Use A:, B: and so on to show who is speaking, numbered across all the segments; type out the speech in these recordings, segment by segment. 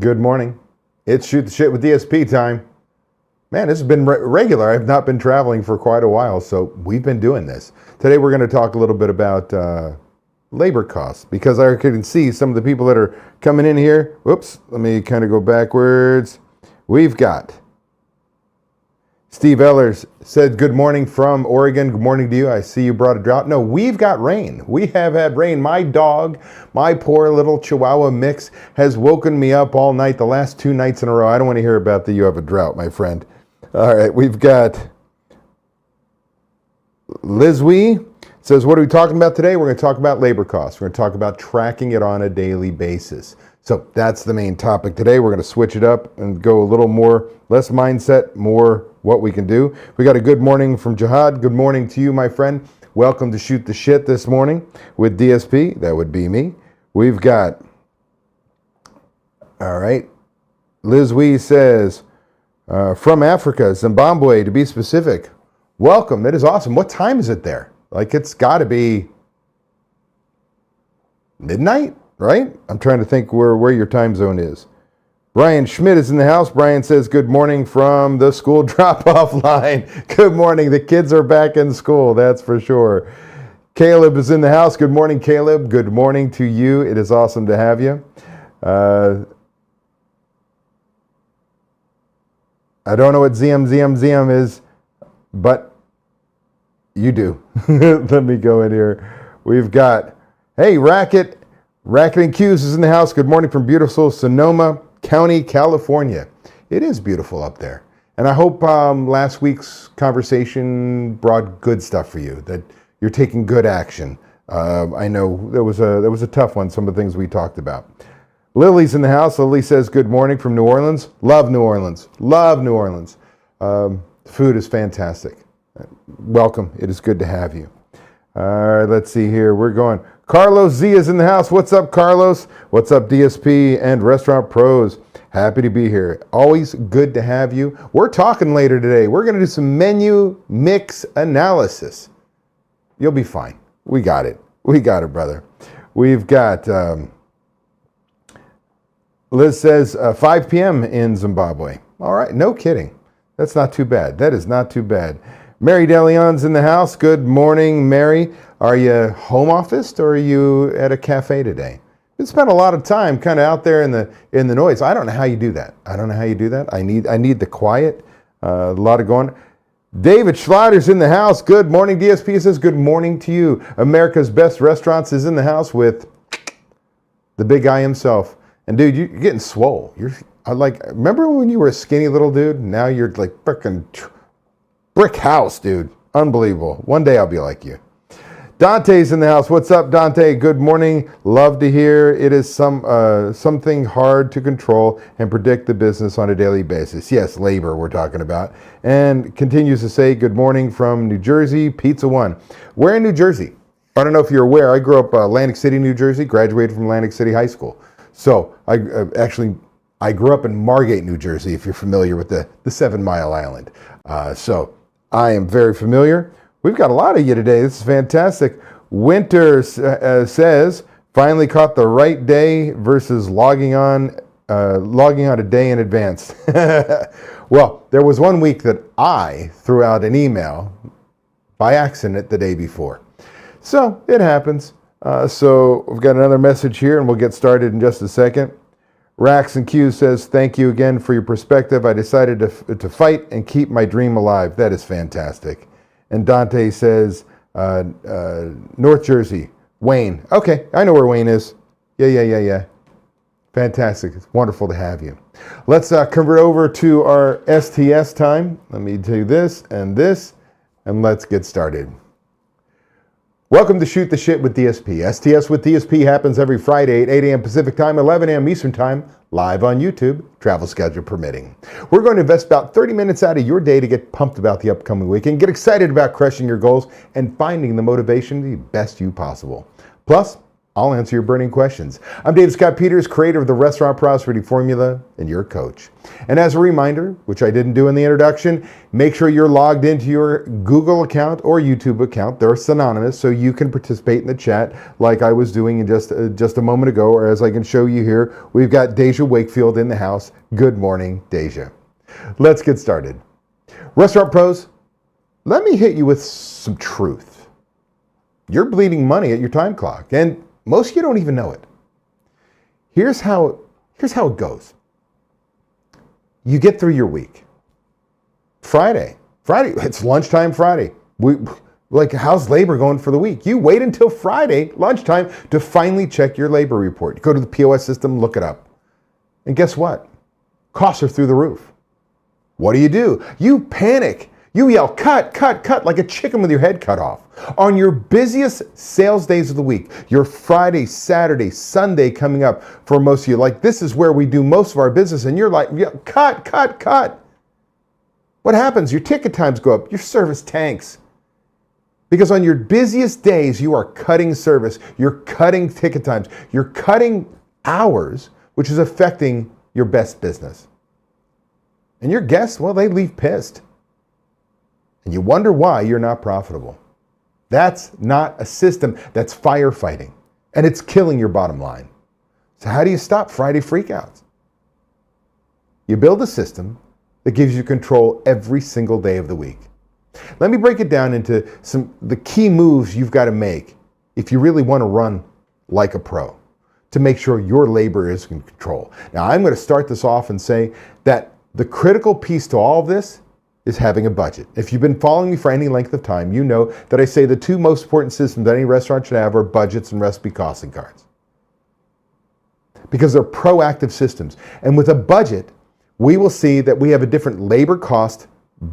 A: Good morning. It's Shoot the Shit with DSP time. Man, this has been regular. I've not been traveling for quite a while, so we've been doing this. Today we're going to talk a little bit about labor costs, because I can see some of the people that are coming in here. Whoops, let me kind of go backwards. We've got Steve Ellers said good morning from Oregon. Good morning to you. I see you brought a drought. No, we've got rain. We have had rain. My dog, my poor little Chihuahua mix, has woken me up all night, the last 2 nights in a row. I don't want to hear about that you have a drought, my friend. All right, we've got Liz Wee says, what are we talking about today? We're going to talk about labor costs. We're going to talk about tracking it on a daily basis. So that's the main topic today. We're going to switch it up and go a little more, less mindset, more what we can do. We got a good morning from Jihad. Good morning to you, my friend. Welcome to Shoot the Shit this morning with DSP. That would be me. We've got, all right, Liz Wee says, from Africa, Zimbabwe to be specific. Welcome. That is awesome. What time is it there? Like, it's got to be midnight, right? I'm trying to think where your time zone is. Brian Schmidt is in the house. Brian says, good morning from the school drop-off line. Good morning. The kids are back in school, that's for sure. Caleb is in the house. Good morning, Caleb. Good morning to you. It is awesome to have you. I don't know what ZM is, but you do. Let me go in here. We've got, hey, Racket and Q's is in the house. Good morning from beautiful Sonoma County, California. It is beautiful up there. And I hope last week's conversation brought good stuff for you, that you're taking good action. I know there was a tough one, some of the things we talked about. Lily's in the house. Lily says, good morning from New Orleans. Love New Orleans. Love New Orleans. Food is fantastic. Welcome. It is good to have you. All right, let's see here. We're going. Carlos Z is in the house. What's up, Carlos? What's up, DSP and Restaurant Pros? Happy to be here. Always good to have you. We're talking later today. We're going to do some menu mix analysis. You'll be fine. We got it. We got it, brother. We've got, Liz says 5 p.m. in Zimbabwe. All right, no kidding. That's not too bad. That is not too bad. Mary DeLeon's in the house. Good morning, Mary. Are you home office or are you at a cafe today? We spent a lot of time kind of out there in the noise. I don't know how you do that. I need the quiet. A lot of going. David Schlader's in the house. Good morning, DSP says good morning to you. America's Best Restaurants is in the house with the big guy himself. And dude, you're getting swole. Remember when you were a skinny little dude? Now you're like frickin' brick house, dude. Unbelievable. One day I'll be like you. Dante's in the house. What's up, Dante? Good morning. Love to hear. It is something hard to control and predict the business on a daily basis. Yes, labor we're talking about. And continues to say, good morning from New Jersey, Pizza One. We're in New Jersey. I don't know if you're aware. I grew up Atlantic City, New Jersey, graduated from Atlantic City High School. So I grew up in Margate, New Jersey, if you're familiar with the 7 Mile Island. So I am very familiar. We've got a lot of you today. This is fantastic. Winter says, finally caught the right day versus logging on a day in advance. Well, there was 1 week that I threw out an email by accident the day before. So it happens. So we've got another message here and we'll get started in just a second. Rax and Q says, thank you again for your perspective. I decided to fight and keep my dream alive. That is fantastic. And Dante says, North Jersey, Wayne. Okay, I know where Wayne is. Yeah. Fantastic. It's wonderful to have you. Let's convert over to our STS time. Let me do this, and let's get started. Welcome to Shoot the Shit with DSP. STS with DSP happens every Friday at 8 a.m. Pacific Time, 11 a.m. Eastern Time, live on YouTube, travel schedule permitting. We're going to invest about 30 minutes out of your day to get pumped about the upcoming weekend, get excited about crushing your goals, and finding the motivation to be best you possible. Plus, I'll answer your burning questions. I'm Dave Scott Peters, creator of the Restaurant Prosperity Formula and your coach. And as a reminder, which I didn't do in the introduction, make sure you're logged into your Google account or YouTube account. They're synonymous, so you can participate in the chat like I was doing in just a moment ago, or as I can show you here, we've got Deja Wakefield in the house. Good morning, Deja. Let's get started. Restaurant pros, let me hit you with some truth. You're bleeding money at your time clock, and most of you don't even know it. Here's how it goes. You get through your week. Friday, it's lunchtime Friday. How's labor going for the week? You wait until Friday, lunchtime, to finally check your labor report. You go to the POS system, look it up. And guess what? Costs are through the roof. What do? You panic. You yell, cut, cut, cut, like a chicken with your head cut off. On your busiest sales days of the week, your Friday, Saturday, Sunday coming up for most of you, like this is where we do most of our business, and you're like, yeah, cut, cut, cut. What happens? Your ticket times go up, your service tanks. Because on your busiest days, you are cutting service, you're cutting ticket times, you're cutting hours, which is affecting your best business. And your guests, well, they leave pissed. And you wonder why you're not profitable. That's not a system, that's firefighting. And it's killing your bottom line. So how do you stop Friday freakouts? You build a system that gives you control every single day of the week. Let me break it down into the key moves you've got to make if you really want to run like a pro to make sure your labor is in control. Now, I'm going to start this off and say that the critical piece to all of this is having a budget. If you've been following me for any length of time, you know that I say the two most important systems that any restaurant should have are budgets and recipe costing cards. Because they're proactive systems. And with a budget, we will see that we have a different labor cost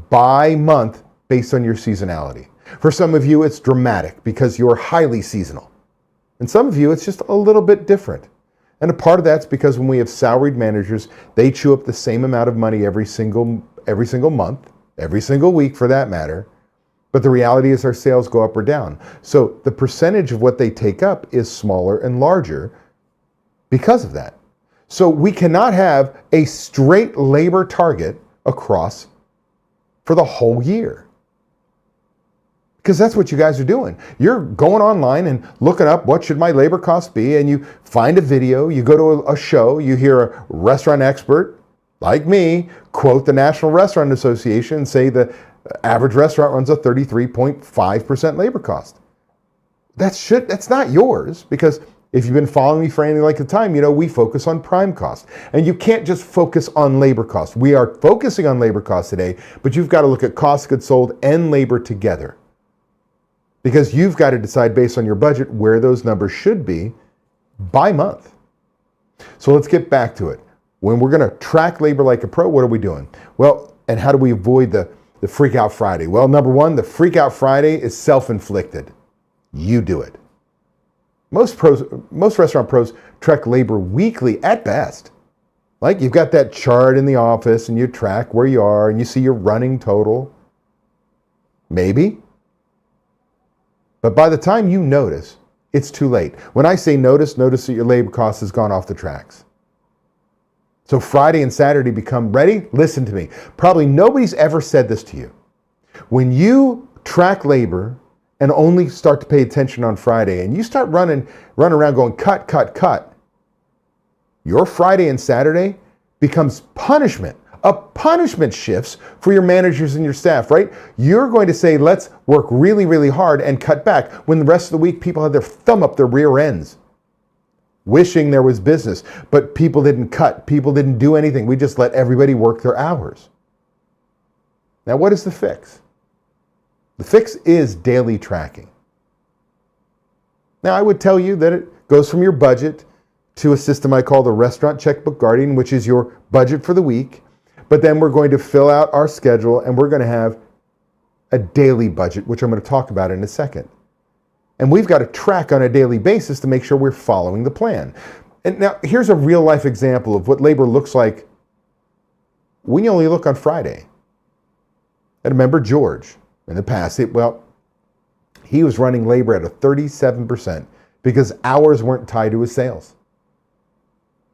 A: by month based on your seasonality. For some of you, it's dramatic because you're highly seasonal. And some of you, it's just a little bit different. And a part of that's because when we have salaried managers, they chew up the same amount of money every single month, every single week for that matter. But the reality is our sales go up or down. So the percentage of what they take up is smaller and larger because of that. So we cannot have a straight labor target across for the whole year. Because that's what you guys are doing. You're going online and looking up what should my labor cost be, and you find a video, you go to a show, you hear a restaurant expert like me quote the National Restaurant Association and say the average restaurant runs a 33.5% labor cost. That's not yours, because if you've been following me for any length of time, you know we focus on prime cost. And you can't just focus on labor cost. We are focusing on labor cost today, but you've got to look at cost of goods sold and labor together. Because you've got to decide based on your budget where those numbers should be by month. So let's get back to it. When we're going to track labor like a pro, what are we doing? Well, and how do we avoid the freak out Friday? Well, number one, the freak out Friday is self-inflicted. You do it. Most restaurant pros track labor weekly at best. Like you've got that chart in the office and you track where you are and you see your running total. Maybe. But by the time you notice, it's too late. When I say notice that your labor cost has gone off the tracks. So Friday and Saturday become ready. Listen to me. Probably nobody's ever said this to you. When you track labor and only start to pay attention on Friday and you start running around going cut, cut, cut, your Friday and Saturday becomes punishment. A punishment shifts for your managers and your staff, right? You're going to say, let's work really, really hard and cut back, when the rest of the week people had their thumb up their rear ends, wishing there was business, but people didn't cut, people didn't do anything. We just let everybody work their hours. Now, what is the fix? The fix is daily tracking. Now, I would tell you that it goes from your budget to a system I call the Restaurant Checkbook Guardian, which is your budget for the week. But then we're going to fill out our schedule and we're going to have a daily budget, which I'm going to talk about in a second. And we've got to track on a daily basis to make sure we're following the plan. And now here's a real life example of what labor looks like when you only look on Friday. I remember George in the past, he was running labor at a 37% because hours weren't tied to his sales.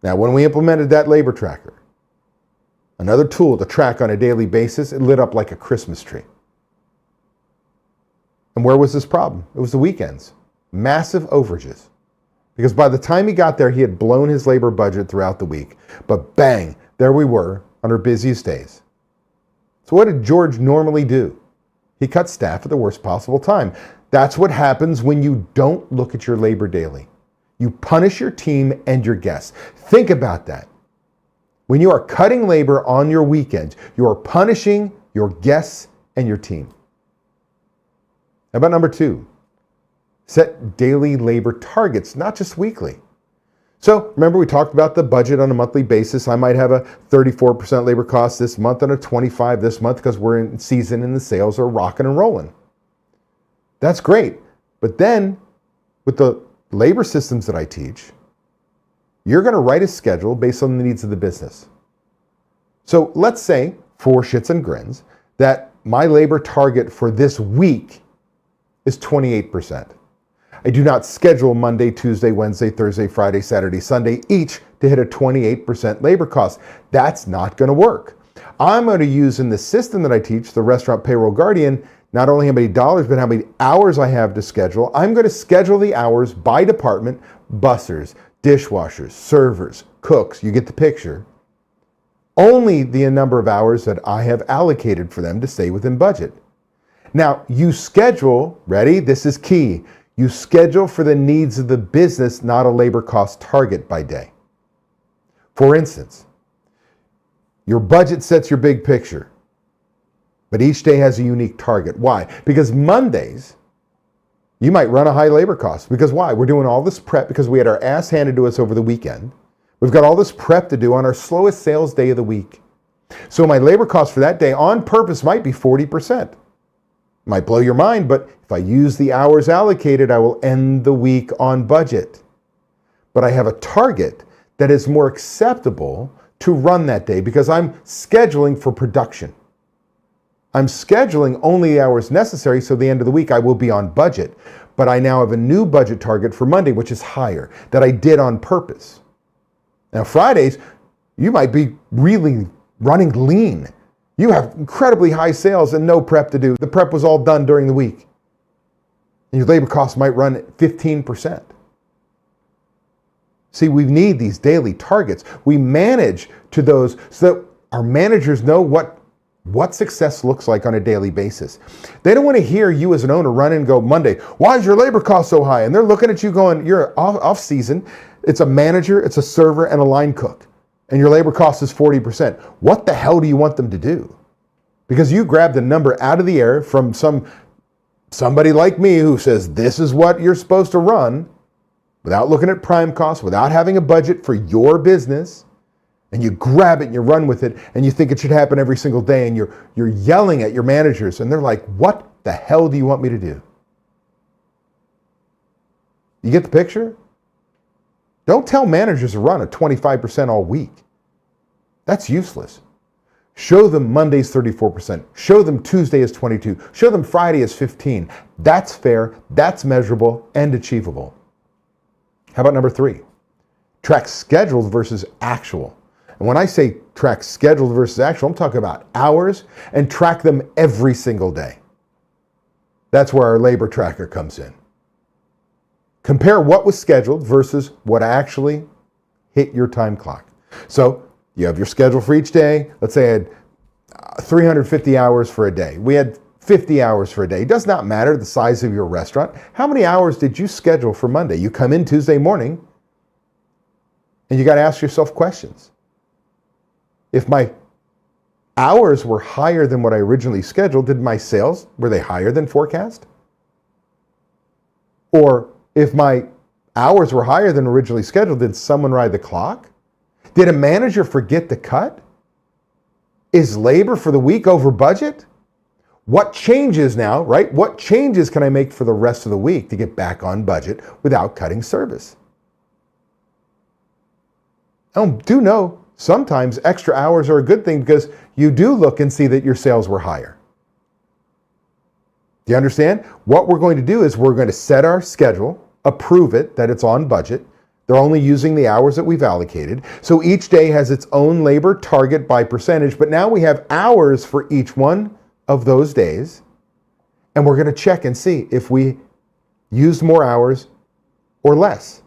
A: Now, when we implemented that labor tracker, another tool to track on a daily basis, it lit up like a Christmas tree. And where was this problem? It was the weekends. Massive overages. Because by the time he got there, he had blown his labor budget throughout the week. But bang, there we were on our busiest days. So what did George normally do? He cut staff at the worst possible time. That's what happens when you don't look at your labor daily. You punish your team and your guests. Think about that. When you are cutting labor on your weekends, you are punishing your guests and your team. How about number 2? Set daily labor targets, not just weekly. So remember, we talked about the budget on a monthly basis. I might have a 34% labor cost this month and a 25% this month because we're in season and the sales are rocking and rolling. That's great. But then with the labor systems that I teach, you're going to write a schedule based on the needs of the business. So let's say, for shits and grins, that my labor target for this week is 28%. I do not schedule Monday, Tuesday, Wednesday, Thursday, Friday, Saturday, Sunday, each to hit a 28% labor cost. That's not going to work. I'm going to use in the system that I teach, the Restaurant Payroll Guardian, not only how many dollars, but how many hours I have to schedule. I'm going to schedule the hours by department: bussers, dishwashers, servers, cooks. You get the picture. Only the number of hours that I have allocated for them to stay within budget. Now, you schedule, ready? This is key. You schedule for the needs of the business, not a labor cost target by day. For instance, your budget sets your big picture, but each day has a unique target. Why? Because Mondays, you might run a high labor cost. Because why? We're doing all this prep because we had our ass handed to us over the weekend. We've got all this prep to do on our slowest sales day of the week. So my labor cost for that day on purpose might be 40%. Might blow your mind, but if I use the hours allocated, I will end the week on budget. But I have a target that is more acceptable to run that day because I'm scheduling for production. I'm scheduling only the hours necessary, so at the end of the week I will be on budget. But I now have a new budget target for Monday, which is higher, that I did on purpose. Now Fridays, you might be really running lean. You have incredibly high sales and no prep to do. The prep was all done during the week. And your labor costs might run at 15%. See, we need these daily targets. We manage to those so that our managers know what success looks like on a daily basis. They don't want to hear you as an owner run and go, Monday, why is your labor cost so high? And they're looking at you going, you're off season. It's a manager, it's a server, and a line cook. And your labor cost is 40%. What the hell do you want them to do? Because you grabbed a number out of the air from somebody like me who says this is what you're supposed to run without looking at prime costs, without having a budget for your business, and you grab it and you run with it and you think it should happen every single day and you're yelling at your managers and they're like, what the hell do you want me to do? You get the picture? Don't tell managers to run at 25% all week. That's useless. Show them Monday's 34%. Show them Tuesday is 22%. Show them Friday is 15%. That's fair, that's measurable, and achievable. How about number 3? Track scheduled versus actual. And when I say track scheduled versus actual, I'm talking about hours, and track them every single day. That's where our labor tracker comes in. Compare what was scheduled versus what actually hit your time clock. So you have your schedule for each day. Let's say I had 350 hours for a day. We had 50 hours for a day. It does not matter the size of your restaurant. How many hours did you schedule for Monday? You come in Tuesday morning and you got to ask yourself questions. If my hours were higher than what I originally scheduled, did my sales, were they higher than forecast? Or if my hours were higher than originally scheduled, did someone ride the clock? Did a manager forget to cut? Is labor for the week over budget? What changes now, right? What changes can I make for the rest of the week to get back on budget without cutting service? Do know sometimes extra hours are a good thing because you do look and see that your sales were higher. Do you understand? What we're going to do is we're going to set our schedule approve it, that it's on budget. They're only using the hours that we've allocated. So each day has its own labor target by percentage, but now we have hours for each one of those days. And we're going to check and see if we used more hours or less.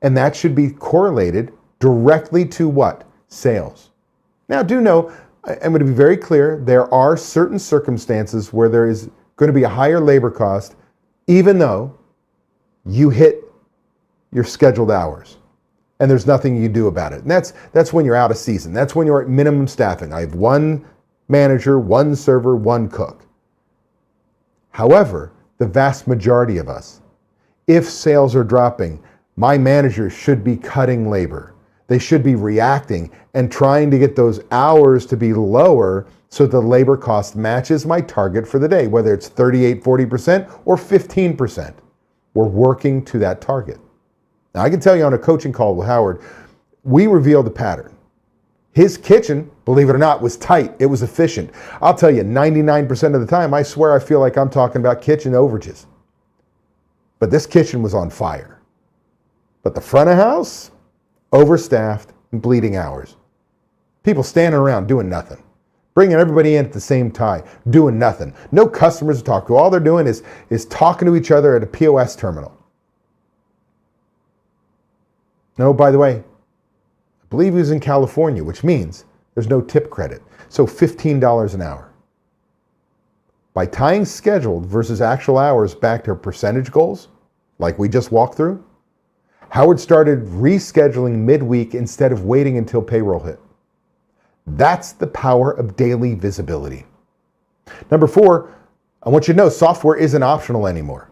A: And that should be correlated directly to what? Sales. Now, do know, I'm going to be very clear, there are certain circumstances where there is going to be a higher labor cost, even though you hit your scheduled hours. And there's nothing you do about it. And that's when you're out of season. That's when you're at minimum staffing. I have one manager, one server, one cook. However, the vast majority of us, if sales are dropping, my managers should be cutting labor. They should be reacting and trying to get those hours to be lower so the labor cost matches my target for the day, whether it's 38, 40% or 15%. We're working to that target. Now, I can tell you on a coaching call with Howard, we revealed the pattern. His kitchen, believe it or not, was tight. It was efficient. I'll tell you, 99% of the time, I swear I feel like I'm talking about kitchen overages. But this kitchen was on fire. But the front of house, overstaffed and bleeding hours. People standing around doing nothing. Bringing everybody in at the same time, doing nothing. No customers to talk to. All they're doing is talking to each other at a POS terminal. No, by the way, I believe he was in California, which means there's no tip credit. So $15 an hour. By tying scheduled versus actual hours back to percentage goals, like we just walked through, Howard started rescheduling midweek instead of waiting until payroll hit. That's the power of daily visibility. Number 4, I want you to know software isn't optional anymore.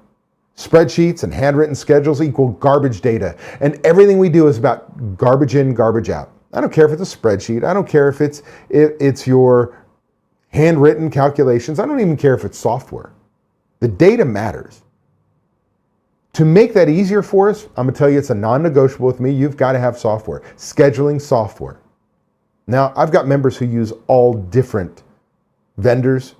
A: Spreadsheets and handwritten schedules equal garbage data, and everything we do is about garbage in, garbage out. I don't care if it's a spreadsheet. I don't care if it's your handwritten calculations. I don't even care if it's software. The data matters. To make that easier for us, I'm going to tell you it's a non-negotiable with me. You've got to have software, scheduling software. Now, I've got members who use all different vendors,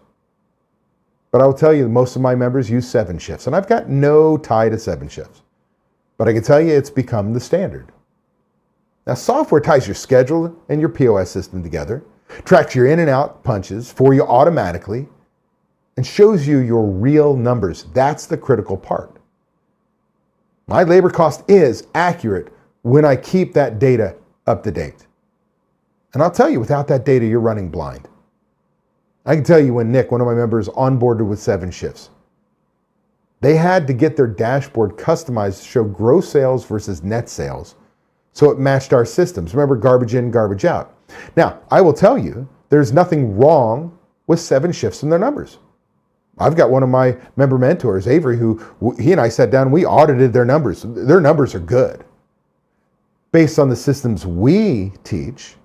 A: but I will tell you most of my members use 7 shifts, and I've got no tie to 7 shifts. But I can tell you it's become the standard. Now, software ties your schedule and your POS system together, tracks your in and out punches for you automatically, and shows you your real numbers. That's the critical part. My labor cost is accurate when I keep that data up to date. And I'll tell you, without that data, you're running blind. I can tell you when Nick, one of my members, onboarded with 7 shifts, they had to get their dashboard customized to show gross sales versus net sales so it matched our systems. Remember, garbage in, garbage out. Now, I will tell you, there's nothing wrong with 7 shifts in their numbers. I've got one of my member mentors, Avery, who he and I sat down and we audited their numbers. Their numbers are good. Based on the systems we teach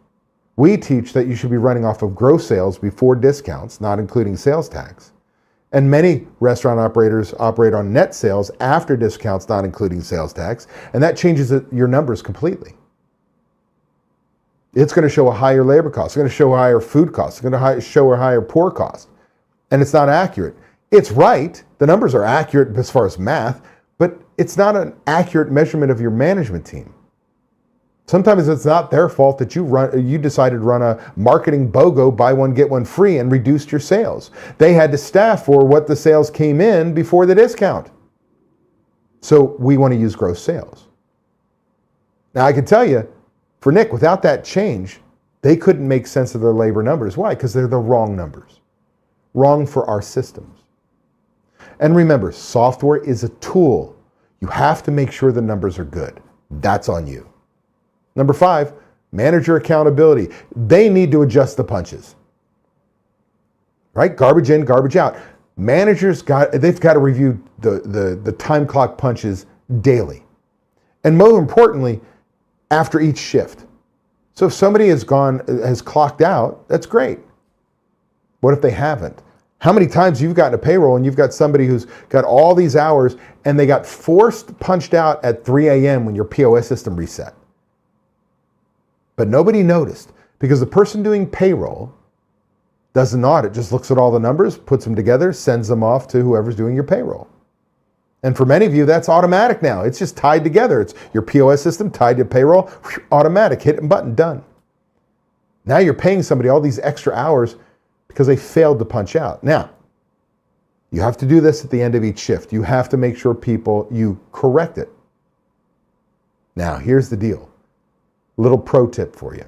A: that you should be running off of gross sales before discounts, not including sales tax. And many restaurant operators operate on net sales after discounts, not including sales tax, and that changes your numbers completely. It's going to show a higher labor cost. It's going to show a higher food cost. It's going to show a higher pour cost. And it's not accurate. It's right. The numbers are accurate as far as math, but it's not an accurate measurement of your management team. Sometimes it's not their fault that you decided to run a marketing BOGO, buy one, get one free, and reduced your sales. They had to staff for what the sales came in before the discount. So we want to use gross sales. Now I can tell you, for Nick, without that change, they couldn't make sense of their labor numbers. Why? Because they're the wrong numbers. Wrong for our systems. And remember, software is a tool. You have to make sure the numbers are good. That's on you. Number 5, manager accountability. They need to adjust the punches. Right? Garbage in, garbage out. Managers they've got to review the time clock punches daily. And more importantly, after each shift. So if somebody has clocked out, that's great. What if they haven't? How many times you've gotten a payroll and you've got somebody who's got all these hours and they got punched out at 3 a.m. when your POS system reset? But nobody noticed because the person doing payroll does an audit, just looks at all the numbers, puts them together, sends them off to whoever's doing your payroll. And for many of you, that's automatic now. It's just tied together. It's your POS system tied to payroll, automatic, hit a button, done. Now you're paying somebody all these extra hours because they failed to punch out. Now, you have to do this at the end of each shift. You have to make sure you correct it. Now, here's the deal. Little pro tip for you.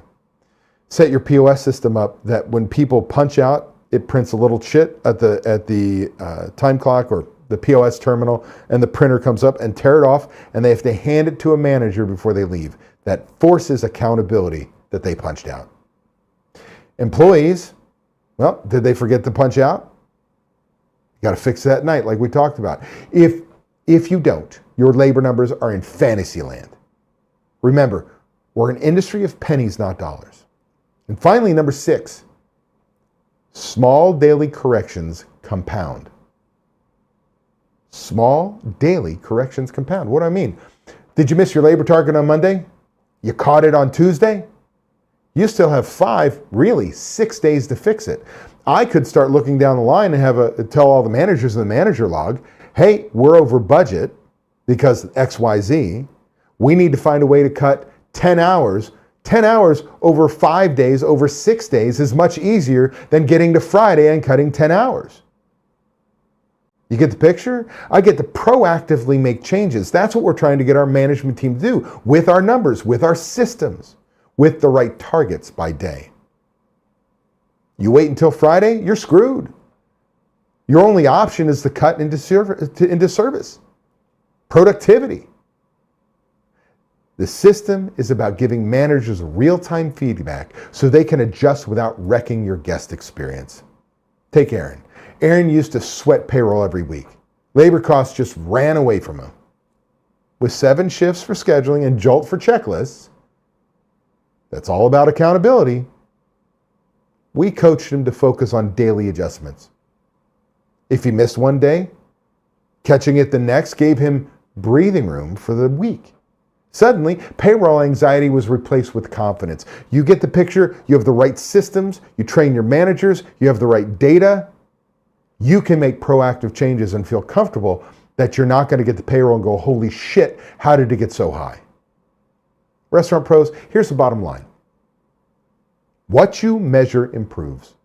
A: Set your POS system up that when people punch out, it prints a little chit at the time clock or the POS terminal, and the printer comes up and tear it off, and they have to hand it to a manager before they leave. That forces accountability that they punched out. Employees, well, did they forget to punch out? You got to fix that night like we talked about. If you don't, your labor numbers are in fantasy land. Remember, we're an industry of pennies, not dollars. And finally, number 6, small daily corrections compound. Small daily corrections compound. What do I mean? Did you miss your labor target on Monday? You caught it on Tuesday? You still have 5, really 6 days to fix it. I could start looking down the line and tell all the managers in the manager log, hey, we're over budget because XYZ. We need to find a way to cut 10 hours. 10 hours over 5 days, over 6 days is much easier than getting to Friday and cutting 10 hours. You get the picture? I get to proactively make changes. That's what we're trying to get our management team to do with our numbers, with our systems, with the right targets by day. You wait until Friday, you're screwed. Your only option is to cut into service. Productivity. The system is about giving managers real-time feedback so they can adjust without wrecking your guest experience. Take Aaron. Aaron used to sweat payroll every week. Labor costs just ran away from him. With 7 shifts for scheduling and Jolt for checklists, that's all about accountability. We coached him to focus on daily adjustments. If he missed one day, catching it the next gave him breathing room for the week. Suddenly, payroll anxiety was replaced with confidence. You get the picture, you have the right systems, you train your managers, you have the right data. You can make proactive changes and feel comfortable that you're not going to get the payroll and go, holy shit, how did it get so high? Restaurant pros, here's the bottom line. What you measure improves.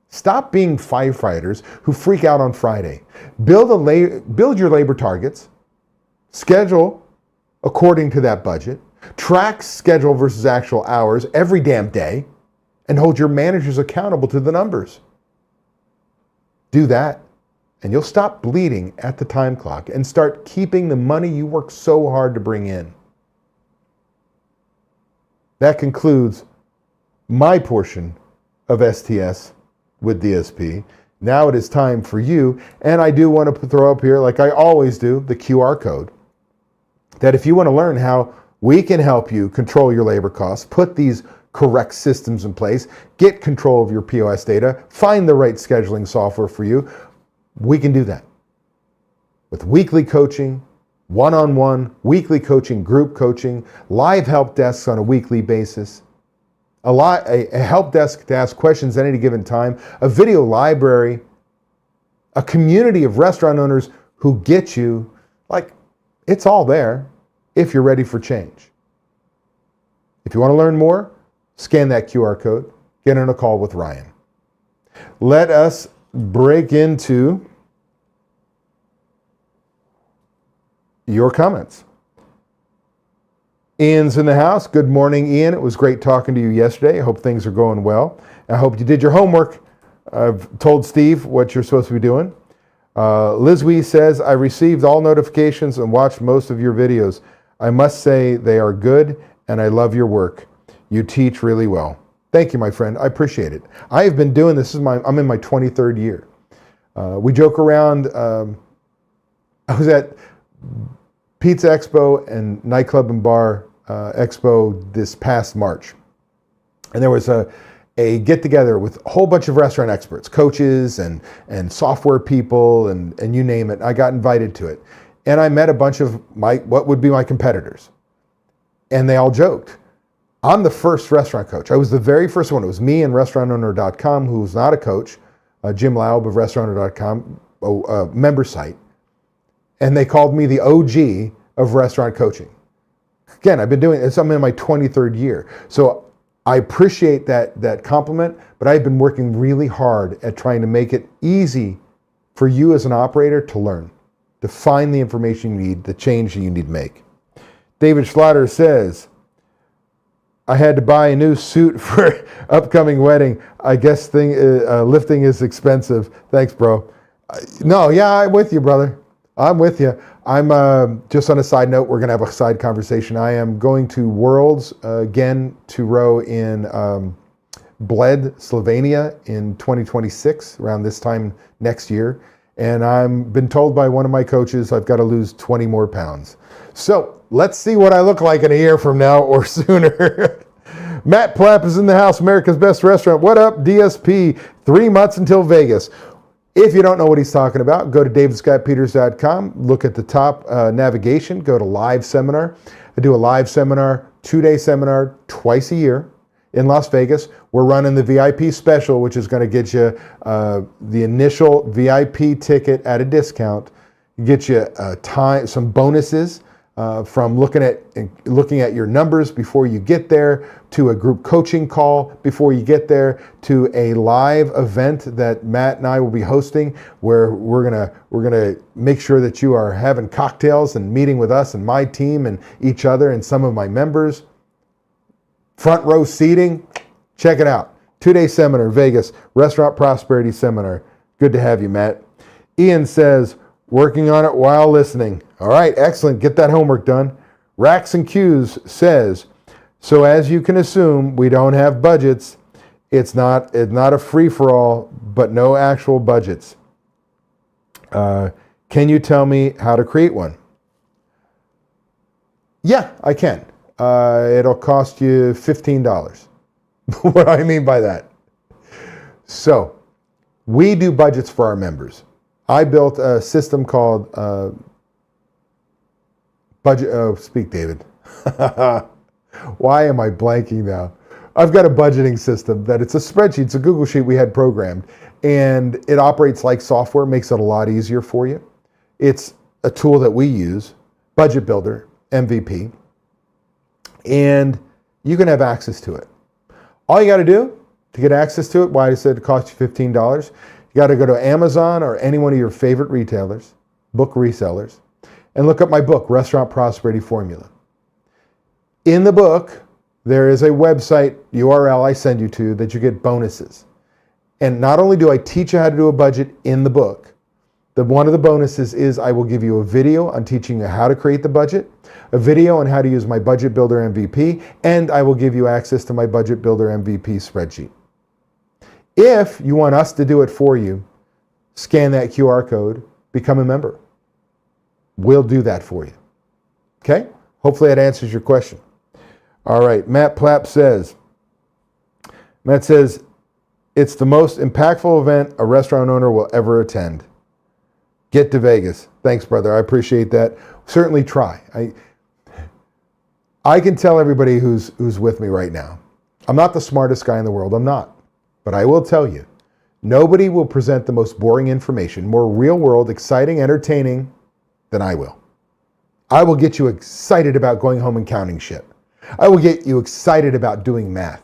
A: Stop being firefighters who freak out on Friday. Build your labor targets, schedule according to that budget, track schedule versus actual hours every damn day, and hold your managers accountable to the numbers. Do that, and you'll stop bleeding at the time clock and start keeping the money you work so hard to bring in. That concludes my portion of STS with DSP. Now it is time for you, and I do want to throw up here, like I always do, the QR code, that if you want to learn how we can help you control your labor costs, put these correct systems in place, get control of your POS data, find the right scheduling software for you, we can do that. With weekly coaching, one-on-one, weekly coaching, group coaching, live help desks on a weekly basis, a help desk to ask questions at any given time, a video library, a community of restaurant owners who get you, like, it's all there if you're ready for change. If you want to learn more, scan that QR code, get on a call with Ryan. Let us break into your comments. Ian's in the house. Good morning, Ian. It was great talking to you yesterday. I hope things are going well. I hope you did your homework. I've told Steve what you're supposed to be doing. Liz Wee says, I received all notifications and watched most of your videos. I must say they are good and I love your work. You teach really well. Thank you, my friend. I appreciate it. I have been doing this. I'm in my 23rd year. We joke around. I was at Pizza Expo and Nightclub and Bar Expo this past March. And there was a get-together with a whole bunch of restaurant experts, coaches and software people and you name it. I got invited to it. And I met a bunch of what would be my competitors. And they all joked. I'm the first restaurant coach. I was the very first one. It was me and RestaurantOwner.com, who was not a coach, Jim Laub of RestaurantOwner.com, a member site. And they called me the OG of restaurant coaching. Again, I've been doing this, I'm in my 23rd year. So I appreciate that compliment, but I've been working really hard at trying to make it easy for you as an operator to learn, to find the information you need, the change that you need to make. David Schlatter says, I had to buy a new suit for upcoming wedding. I guess lifting is expensive. Thanks, bro. No, yeah, I'm with you, brother. I'm with you. I'm just on a side note, we're going to have a side conversation. I am going to Worlds again to row in Bled, Slovenia in 2026, around this time next year. And I've been told by one of my coaches I've got to lose 20 more pounds. So let's see what I look like in a year from now or sooner. Matt Plapp is in the house, America's Best Restaurant. What up, DSP? 3 months until Vegas. If you don't know what he's talking about, go to davidscottpeters.com, look at the top navigation, go to live seminar. I do a live seminar, 2-day seminar twice a year in Las Vegas. We're running the VIP special, which is going to get you the initial VIP ticket at a discount, get you some bonuses from looking at your numbers before you get there, to a group coaching call before you get there, to a live event that Matt and I will be hosting, where we're gonna make sure that you are having cocktails and meeting with us and my team and each other and some of my members. Front row seating, check it out. 2-day seminar, Vegas, Restaurant Prosperity Seminar. Good to have you, Matt. Ian says, working on it while listening. All right, excellent. Get that homework done. Racks and Q's says, so as you can assume, we don't have budgets. It's not a free-for-all, but no actual budgets. Can you tell me how to create one? Yeah, I can. It'll cost you $15. What do I mean by that? So, we do budgets for our members. I built a system called budget. Oh, speak, David. Why am I blanking now? I've got a budgeting system that it's a spreadsheet. It's a Google Sheet we had programmed, and it operates like software, makes it a lot easier for you. It's a tool that we use, Budget Builder, MVP, and you can have access to it. All you got to do to get access to it, why I said it costs you $15, you got to go to Amazon or any one of your favorite retailers, book resellers, and look up my book, Restaurant Prosperity Formula. In the book, there is a website URL I send you to that you get bonuses. And not only do I teach you how to do a budget in the book, one of the bonuses is I will give you a video on teaching you how to create the budget, a video on how to use my Budget Builder MVP, and I will give you access to my Budget Builder MVP spreadsheet. If you want us to do it for you, scan that QR code, become a member. We'll do that for you. Okay? Hopefully that answers your question. All right, Matt Plapp says, it's the most impactful event a restaurant owner will ever attend. Get to Vegas. Thanks, brother. I appreciate that. Certainly try. I can tell everybody who's with me right now, I'm not the smartest guy in the world. I'm not. But I will tell you, nobody will present the most boring information, more real world, exciting, entertaining than I will. I will get you excited about going home and counting shit. I will get you excited about doing math.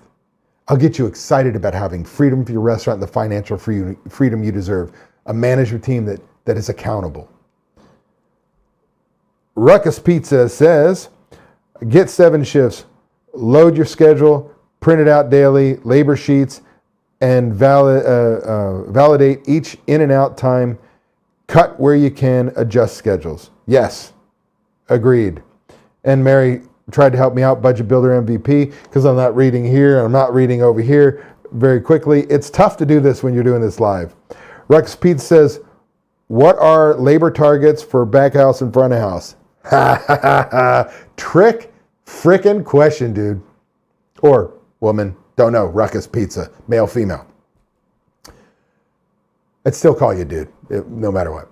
A: I'll get you excited about having freedom for your restaurant, the financial freedom you deserve, a management team that is accountable. Ruckus Pizza says, get 7 shifts, load your schedule, print it out daily, labor sheets, and validate each in and out time, cut where you can, adjust schedules. Yes, agreed. And Mary tried to help me out, Budget Builder MVP, because I'm not reading here and I'm not reading over here very quickly. It's tough to do this when you're doing this live. Rex Pete says, what are labor targets for back house and front of house? Trick frickin' question, dude. Or woman, don't know, Ruckus Pizza, male, female. I'd still call you dude, no matter what.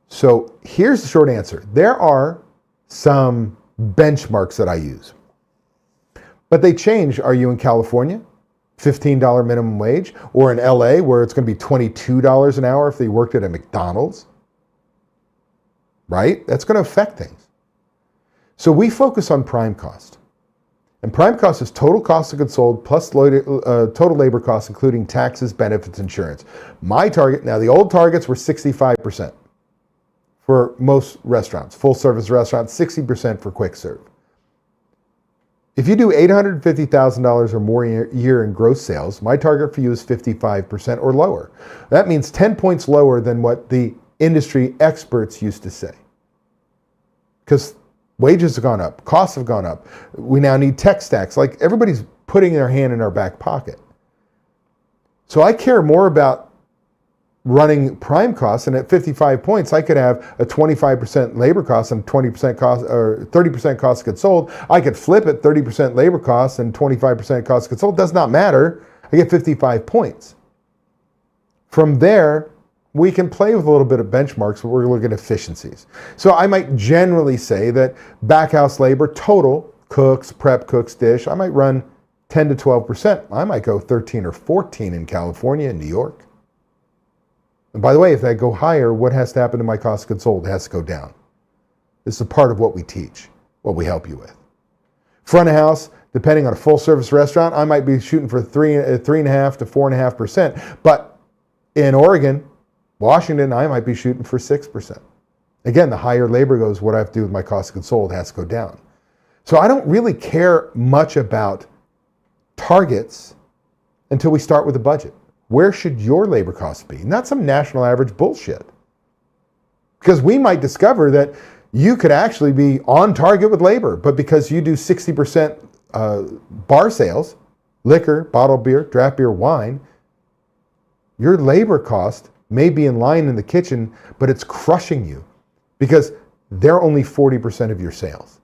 A: So here's the short answer. There are some benchmarks that I use, but they change. Are you in California? $15 minimum wage, or in LA where it's going to be $22 an hour if they worked at a McDonald's? right? That's going to affect things. So we focus on prime cost. And prime cost is total cost of goods sold plus total labor costs, including taxes, benefits, insurance. My target, now the old targets were 65% for most restaurants, full service restaurants, 60% for quick serve. If you do $850,000 or more a year in gross sales, my target for you is 55% or lower. That means 10 points lower than what the industry experts used to say. Because wages have gone up, costs have gone up. We now need tech stacks. Like everybody's putting their hand in our back pocket. So I care more about running prime costs, and at 55 points, I could have a 25% labor cost and 20% cost or 30% cost of goods sold. I could flip it 30% labor costs and 25% cost of goods sold. Does not matter. I get 55 points. From there, we can play with a little bit of benchmarks, but we're looking at efficiencies. So I might generally say that back house labor total, cooks, prep cooks, dish, I might run 10 to 12%. I might go 13 or 14 in California and New York. And by the way, if I go higher, what has to happen to my cost of goods sold? It has to go down. This is a part of what we teach, what we help you with. Front of house, depending on a full service restaurant, I might be shooting for 3.5 to 4.5%. But in Oregon, Washington, I might be shooting for 6%. Again, the higher labor goes, what I have to do with my cost of goods sold has to go down. So I don't really care much about targets until we start with a budget. Where should your labor costs be? Not some national average bullshit. Because we might discover that you could actually be on target with labor, but because you do 60% bar sales, liquor, bottled beer, draft beer, wine, your labor cost may be in line in the kitchen, but it's crushing you because they're only 40% of your sales.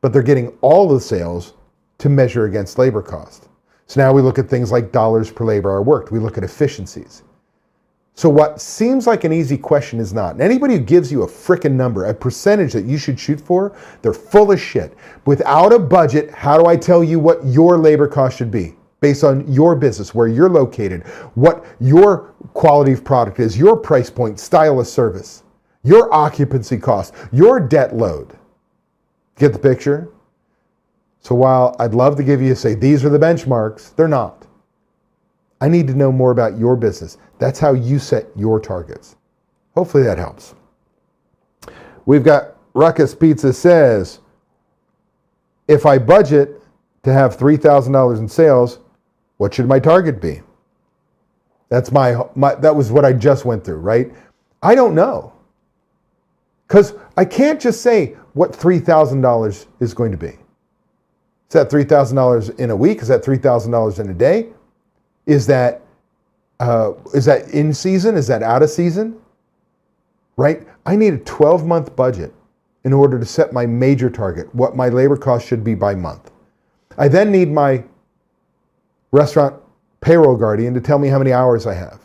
A: But they're getting all the sales to measure against labor cost. So now we look at things like dollars per labor hour worked. We look at efficiencies. So what seems like an easy question is not. And anybody who gives you a frickin' number, a percentage that you should shoot for, they're full of shit. Without a budget, how do I tell you what your labor cost should be? Based on your business, where you're located, what your quality of product is, your price point, style of service, your occupancy cost, your debt load. Get the picture? So while I'd love to give you, say, these are the benchmarks, they're not. I need to know more about your business. That's how you set your targets. Hopefully that helps. We've got Ruckus Pizza says, if I budget to have $3,000 in sales, what should my target be? That's that was what I just went through, right? I don't know. Because I can't just say what $3,000 is going to be. Is that $3,000 in a week? Is that $3,000 in a day? Is that in season? Is that out of season? Right? I need a 12-month budget in order to set my major target, what my labor cost should be by month. I then need my restaurant payroll guardian to tell me how many hours I have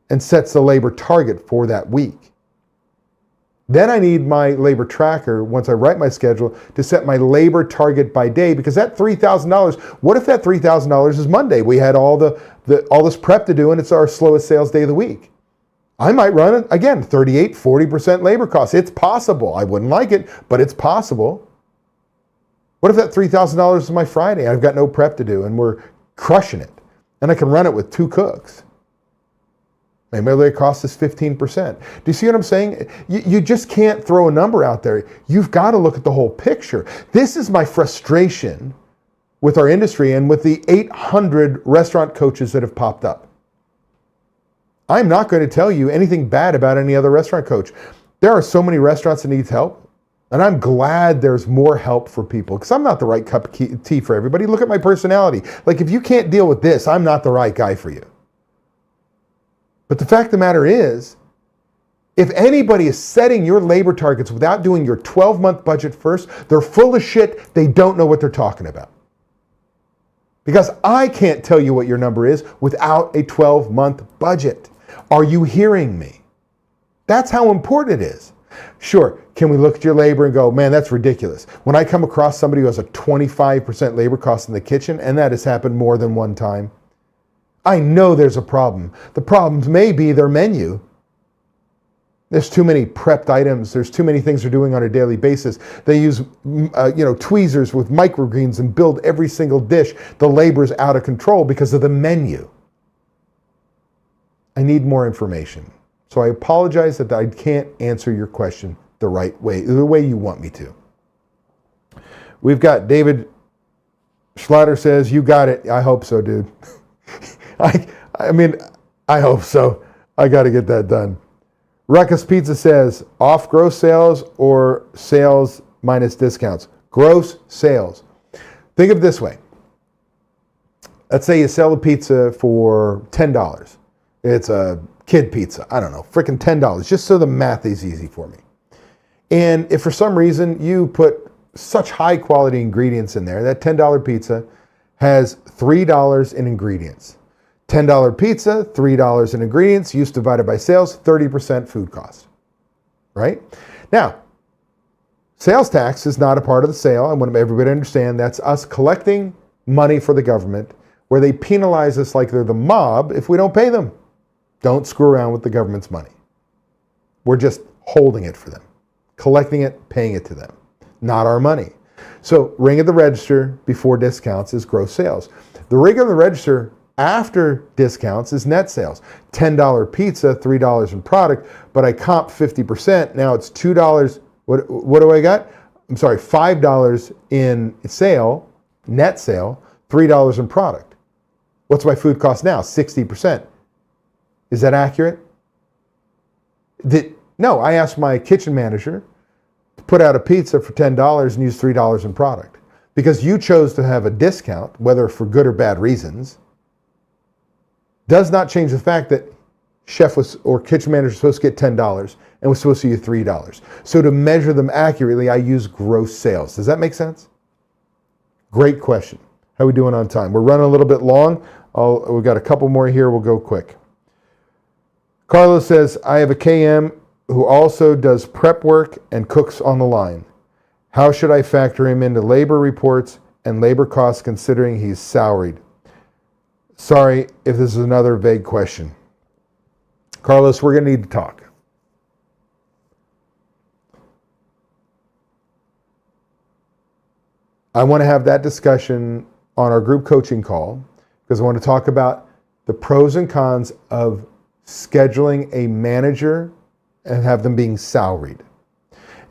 A: and sets the labor target for that week. Then I need my labor tracker, once I write my schedule, to set my labor target by day, because that $3,000, what if that $3,000 is Monday? We had all this prep to do and it's our slowest sales day of the week. I might run, again, 38, 40% labor costs. It's possible. I wouldn't like it, but it's possible. What if that $3,000 is my Friday? I've got no prep to do and we're crushing it. And I can run it with 2 cooks. Maybe my labor cost is 15%. Do you see what I'm saying? You just can't throw a number out there. You've got to look at the whole picture. This is my frustration with our industry and with the 800 restaurant coaches that have popped up. I'm not going to tell you anything bad about any other restaurant coach. There are so many restaurants that need help, and I'm glad there's more help for people, because I'm not the right cup of tea for everybody. Look at my personality. Like, if you can't deal with this, I'm not the right guy for you. But the fact of the matter is, if anybody is setting your labor targets without doing your 12-month budget first, they're full of shit. They don't know what they're talking about. Because I can't tell you what your number is without a 12-month budget. Are you hearing me? That's how important it is. Sure, can we look at your labor and go, man, that's ridiculous. When I come across somebody who has a 25% labor cost in the kitchen, and that has happened more than one time, I know there's a problem. The problems may be their menu. There's too many prepped items. There's too many things they're doing on a daily basis. They use, tweezers with microgreens and build every single dish. The labor's out of control because of the menu. I need more information. So I apologize that I can't answer your question the right way, the way you want me to. We've got David Schlatter says, you got it. I hope so, dude. I hope so. I got to get that done. Ruckus Pizza says, off gross sales or sales minus discounts? Gross sales. Think of it this way. Let's say you sell a pizza for $10. It's a kid pizza. I don't know, freaking $10, just so the math is easy for me. And if for some reason you put such high quality ingredients in there, that $10 pizza has $3 in ingredients. $10 pizza, $3 in ingredients, use divided by sales, 30% food cost, right? Now, sales tax is not a part of the sale. I want everybody to understand that's us collecting money for the government where they penalize us like they're the mob if we don't pay them. Don't screw around with the government's money. We're just holding it for them, collecting it, paying it to them, not our money. So ring at the register before discounts is gross sales. The ring at the register after discounts is net sales. $10 pizza, $3 in product, but I comp 50%. Now it's $2. What do I got? I'm sorry, $5 in sale, net sale, $3 in product. What's my food cost now? 60%. Is that accurate? No, I asked my kitchen manager to put out a pizza for $10 and use $3 in product. Because you chose to have a discount, whether for good or bad reasons, does not change the fact that chef or kitchen manager was supposed to get $10 and was supposed to use $3. So to measure them accurately, I use gross sales. Does that make sense? Great question. How are we doing on time? We're running a little bit long. We've got a couple more here. We'll go quick. Carlos says, I have a KM who also does prep work and cooks on the line. How should I factor him into labor reports and labor costs considering he's salaried? Sorry if this is another vague question. Carlos, we're going to need to talk. I want to have that discussion on our group coaching call because I want to talk about the pros and cons of scheduling a manager and have them being salaried.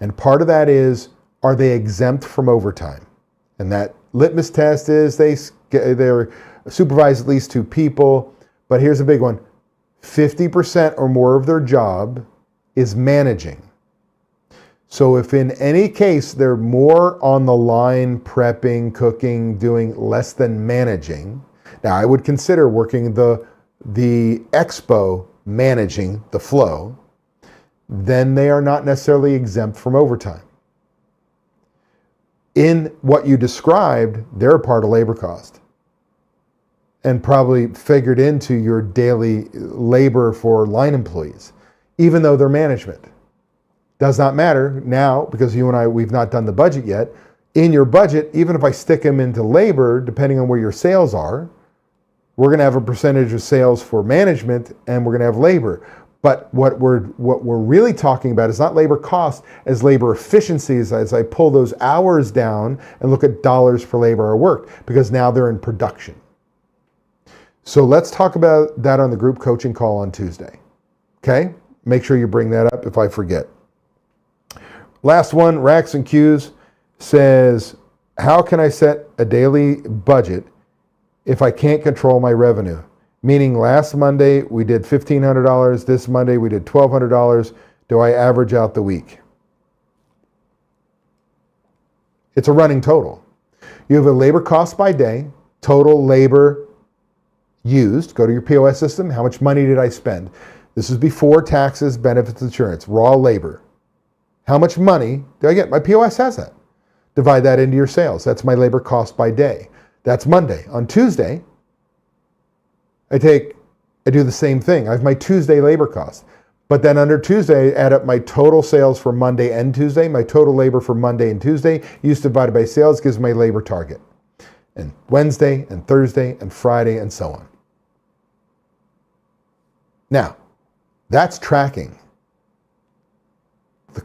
A: And part of that is, are they exempt from overtime? And that litmus test is they're supervise at least 2 people. But here's a big one. 50% or more of their job is managing. So if in any case they're more on the line, prepping, cooking, doing less than managing, now I would consider working the expo managing the flow, then they are not necessarily exempt from overtime. In what you described, they're a part of labor cost and probably figured into your daily labor for line employees, even though they're management. Does not matter now because you and I, we've not done the budget yet. In your budget, even if I stick them into labor, depending on where your sales are, we're going to have a percentage of sales for management and we're going to have labor. But what we're really talking about is not labor cost as labor efficiencies as I pull those hours down and look at dollars per labor hour worked because now they're in production. So let's talk about that on the group coaching call on Tuesday. Okay? Make sure you bring that up if I forget. Last one, Racks and Q's says, how can I set a daily budget if I can't control my revenue? Meaning last Monday we did $1,500, this Monday we did $1,200. Do I average out the week? It's a running total. You have a labor cost by day, total labor used. Go to your POS system. How much money did I spend? This is before taxes, benefits, insurance, raw labor. How much money do I get? My POS has that. Divide that into your sales. That's my labor cost by day. That's Monday. On Tuesday, I do the same thing. I have my Tuesday labor cost. But then under Tuesday, I add up my total sales for Monday and Tuesday, my total labor for Monday and Tuesday, used divided by sales gives my labor target. And Wednesday and Thursday and Friday and so on. Now, that's tracking.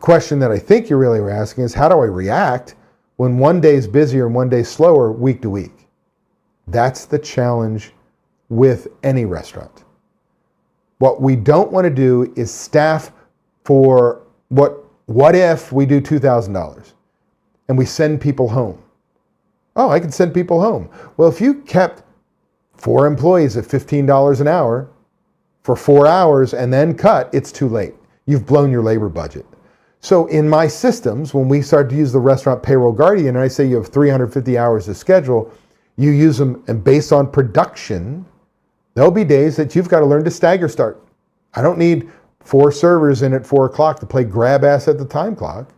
A: question that I think you really were asking is, how do I react when one day is busier and one day slower week to week? That's the challenge with any restaurant. What we don't want to do is staff for what if we do $2,000 and we send people home? Oh, I can send people home. Well, if you kept 4 employees at $15 an hour for 4 hours and then cut, it's too late. You've blown your labor budget. So in my systems, when we start to use the Restaurant Payroll Guardian, and I say you have 350 hours to schedule, you use them, and based on production, there'll be days that you've got to learn to stagger start. I don't need 4 servers in at 4 o'clock to play grab ass at the time clock.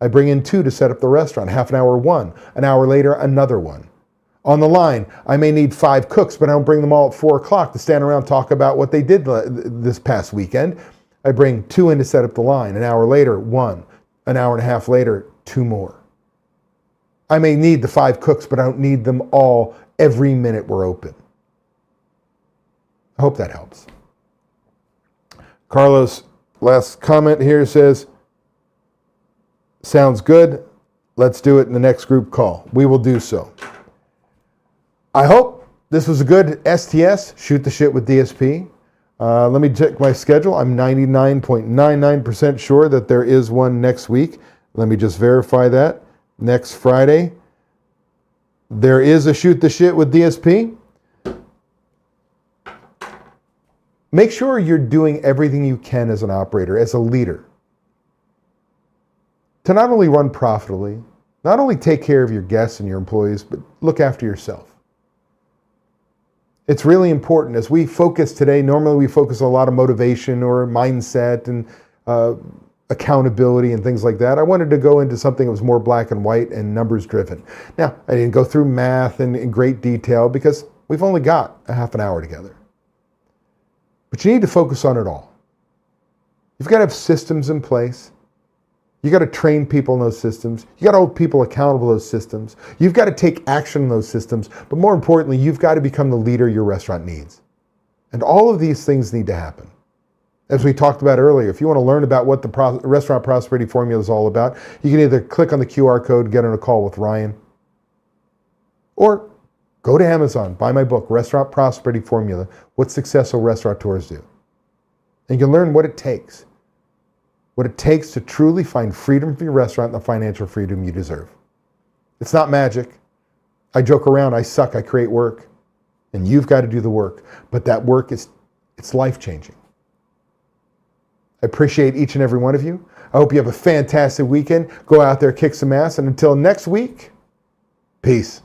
A: I bring in 2 to set up the restaurant, half an hour one, an hour later another one. On the line, I may need 5 cooks, but I don't bring them all at 4 o'clock to stand around and talk about what they did this past weekend. I bring 2 in to set up the line, an hour later 1, an hour and a half later 2 more. I may need the 5 cooks, but I don't need them all every minute we're open. I hope that helps. Carlos, last comment here says, sounds good. Let's do it in the next group call. We will do so. I hope this was a good STS, Shoot the Shit with DSP. Let me check my schedule. I'm 99.99% sure that there is one next week. Let me just verify that. Next Friday, there is a Shoot the Shit with DSP. Make sure you're doing everything you can as an operator, as a leader, to not only run profitably, not only take care of your guests and your employees, but look after yourself. It's really important. As we focus today, normally we focus on a lot of motivation or mindset and accountability and things like that. I wanted to go into something that was more black and white and numbers driven. Now, I didn't go through math in great detail because we've only got a half an hour together. But you need to focus on it all. You've got to have systems in place. You got to train people in those systems. You got to hold people accountable to those systems. You've got to take action in those systems. But more importantly, you've got to become the leader your restaurant needs. And all of these things need to happen. As we talked about earlier, if you want to learn about what the Restaurant Prosperity Formula is all about, you can either click on the QR code, get on a call with Ryan, or go to Amazon, buy my book, Restaurant Prosperity Formula, What Successful Restaurateurs Do. And you can learn what it takes to truly find freedom for your restaurant and the financial freedom you deserve. It's not magic. I joke around, I suck, I create work. And you've got to do the work. But that work it's life-changing. I appreciate each and every one of you. I hope you have a fantastic weekend. Go out there, kick some ass. And until next week, peace.